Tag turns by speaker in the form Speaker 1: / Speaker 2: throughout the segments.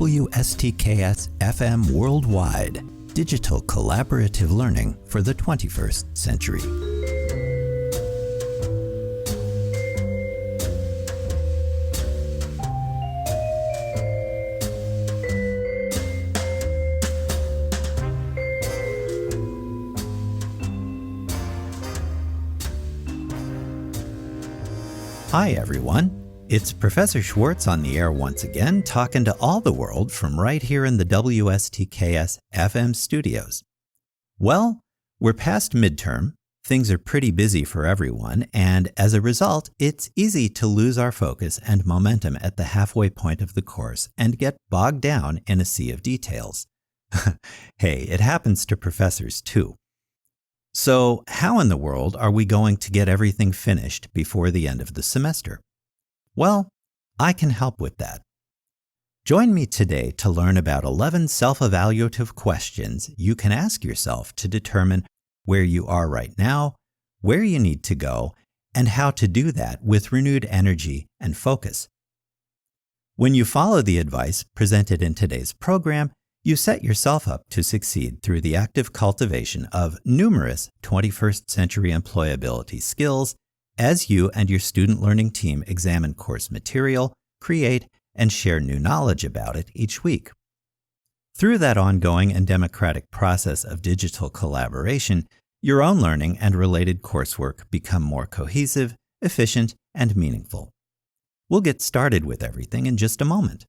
Speaker 1: WSTKS-FM Worldwide, digital collaborative learning for the 21st century. Hi everyone, it's Professor Schwartz on the air once again, talking to all the world from right here in the WSTKS-FM studios. Well, we're past midterm, things are pretty busy for everyone, and as a result, it's easy to lose our focus and momentum at the halfway point of the course and get bogged down in a sea of details. Hey, it happens to professors too. So, how in the world are we going to get everything finished before the end of the semester? Well, I can help with that. Join me today to learn about 11 self-evaluative questions you can ask yourself to determine where you are right now, where you need to go, and how to do that with renewed energy and focus. When you follow the advice presented in today's program, you set yourself up to succeed through the active cultivation of numerous 21st century employability skills as you and your student learning team examine course material, create, and share new knowledge about it each week. Through that ongoing and democratic process of digital collaboration, your own learning and related coursework become more cohesive, efficient, and meaningful. We'll get started with everything in just a moment.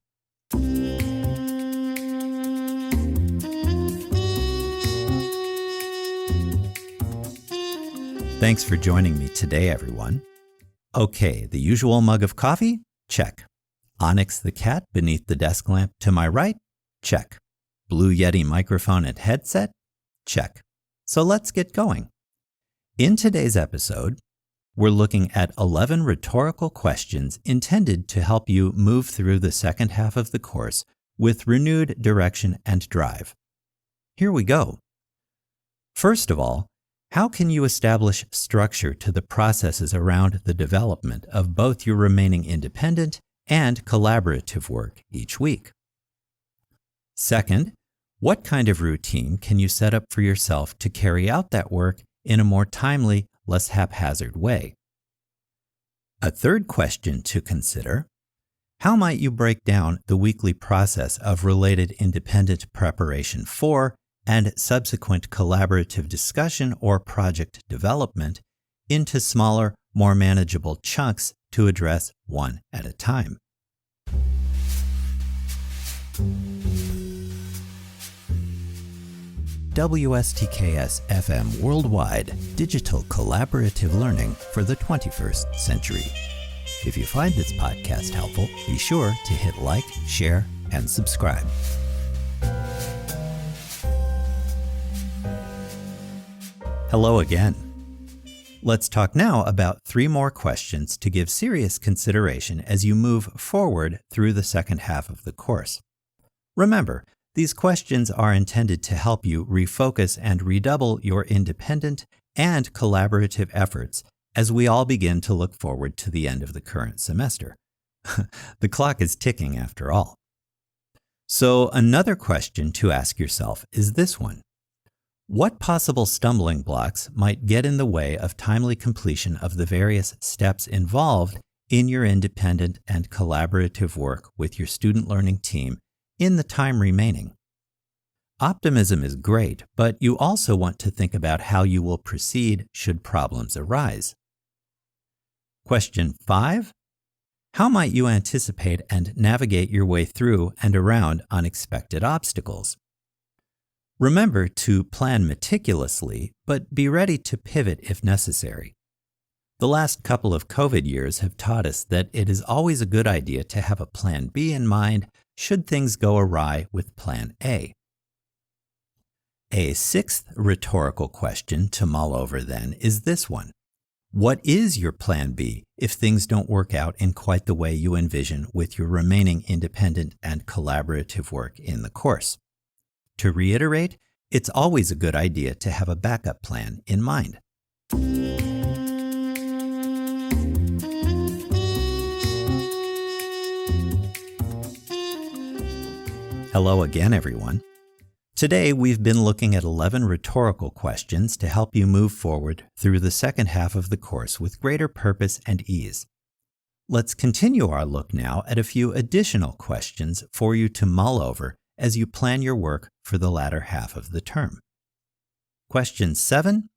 Speaker 1: Thanks for joining me today, everyone. Okay, the usual mug of coffee? Check. Onyx the cat beneath the desk lamp to my right? Check. Blue Yeti microphone and headset? Check. So let's get going. In today's episode, we're looking at 11 rhetorical questions intended to help you move through the second half of the course with renewed direction and drive. Here we go. First of all, how can you establish structure to the processes around the development of both your remaining independent and collaborative work each week? Second, what kind of routine can you set up for yourself to carry out that work in a more timely, less haphazard way? A third question to consider: how might you break down the weekly process of related independent preparation for and subsequent collaborative discussion or project development into smaller, more manageable chunks to address one at a time? WSTKS-FM Worldwide, digital collaborative learning for the 21st century. If you find this podcast helpful, be sure to hit like, share, and subscribe. Hello again. Let's talk now about 3 more questions to give serious consideration as you move forward through the second half of the course. Remember, these questions are intended to help you refocus and redouble your independent and collaborative efforts as we all begin to look forward to the end of the current semester. The clock is ticking after all. So another question to ask yourself is this one: what possible stumbling blocks might get in the way of timely completion of the various steps involved in your independent and collaborative work with your student learning team in the time remaining? Optimism is great, but you also want to think about how you will proceed should problems arise. Question 5. How might you anticipate and navigate your way through and around unexpected obstacles? Remember to plan meticulously, but be ready to pivot if necessary. The last couple of COVID years have taught us that it is always a good idea to have a plan B in mind should things go awry with plan A. A 6th rhetorical question to mull over then is this one: what is your plan B if things don't work out in quite the way you envision with your remaining independent and collaborative work in the course? To reiterate, it's always a good idea to have a backup plan in mind. Hello again, everyone. Today, we've been looking at 11 rhetorical questions to help you move forward through the second half of the course with greater purpose and ease. Let's continue our look now at a few additional questions for you to mull over as you plan your work for the latter half of the term. Question 7.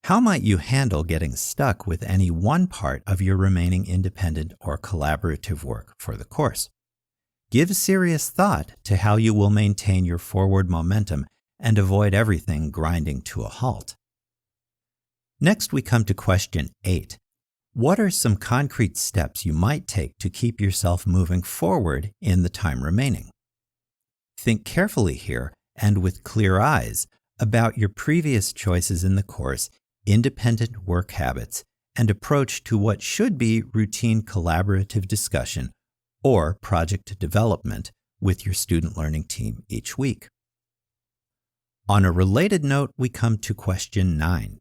Speaker 1: How might you handle getting stuck with any one part of your remaining independent or collaborative work for the course? Give serious thought to how you will maintain your forward momentum and avoid everything grinding to a halt. Next, we come to question 8. What are some concrete steps you might take to keep yourself moving forward in the time remaining? Think carefully here and with clear eyes about your previous choices in the course, independent work habits, and approach to what should be routine collaborative discussion or project development with your student learning team each week. On a related note, we come to question 9.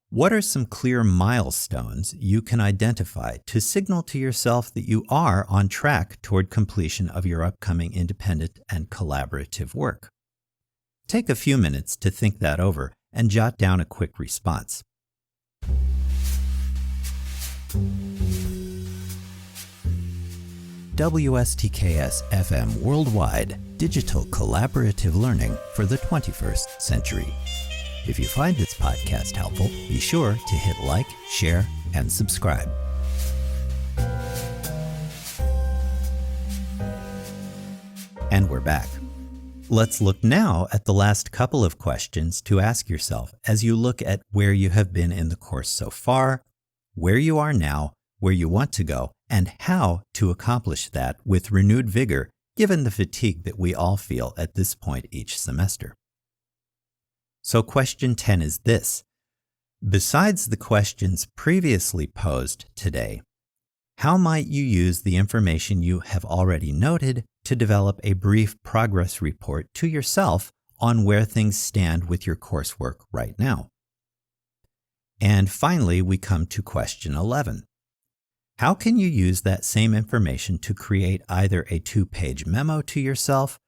Speaker 1: What are some clear milestones you can identify to signal to yourself that you are on track toward completion of your upcoming independent and collaborative work? Take a few minutes to think that over and jot down a quick response. WSTKS-FM Worldwide, digital collaborative learning for the 21st century. If you find this podcast helpful, be sure to hit like, share, and subscribe. And we're back. Let's look now at the last couple of questions to ask yourself as you look at where you have been in the course so far, where you are now, where you want to go, and how to accomplish that with renewed vigor given the fatigue that we all feel at this point each semester. So question 10 is this. Besides the questions previously posed today, how might you use the information you have already noted to develop a brief progress report to yourself on where things stand with your coursework right now? And finally, we come to question 11. How can you use that same information to create either a 2-page memo to yourself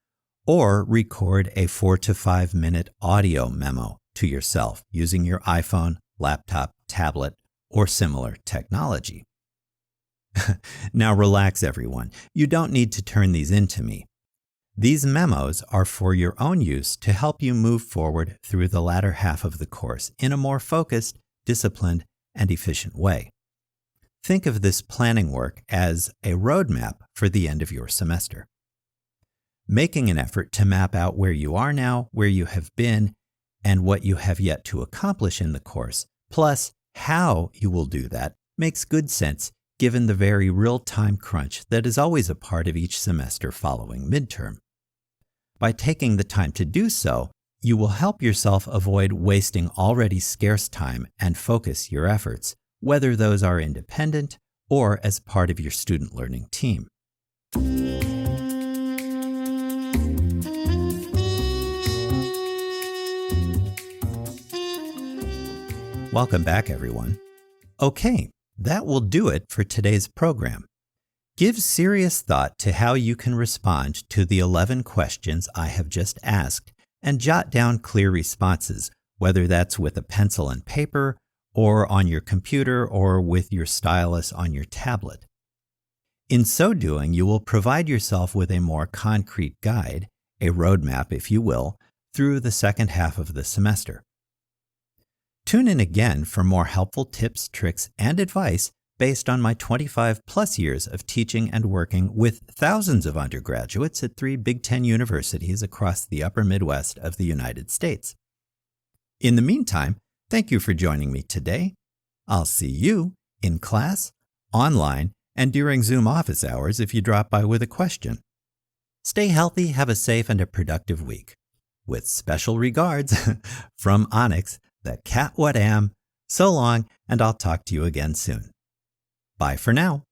Speaker 1: or record a 4 to 5 minute audio memo to yourself using your iPhone, laptop, tablet, or similar technology? Now relax, everyone. You don't need to turn these into me. These memos are for your own use to help you move forward through the latter half of the course in a more focused, disciplined, and efficient way. Think of this planning work as a roadmap for the end of your semester. Making an effort to map out where you are now, where you have been, and what you have yet to accomplish in the course, plus how you will do that, makes good sense given the very real-time crunch that is always a part of each semester following midterm. By taking the time to do so, you will help yourself avoid wasting already scarce time and focus your efforts, whether those are independent or as part of your student learning team. Welcome back, everyone. Okay, that will do it for today's program. Give serious thought to how you can respond to the 11 questions I have just asked and jot down clear responses, whether that's with a pencil and paper, or on your computer, or with your stylus on your tablet. In so doing, you will provide yourself with a more concrete guide, a roadmap, if you will, through the second half of the semester. Tune in again for more helpful tips, tricks, and advice based on my 25-plus years of teaching and working with thousands of undergraduates at 3 Big Ten universities across the upper Midwest of the United States. In the meantime, thank you for joining me today. I'll see you in class, online, and during Zoom office hours if you drop by with a question. Stay healthy, have a safe and a productive week. With special regards from Onyx, the cat what am. So long, and I'll talk to you again soon. Bye for now.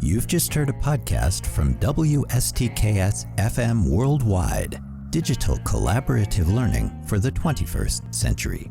Speaker 1: You've just heard a podcast from WSTKS-FM Worldwide, digital collaborative learning for the 21st century.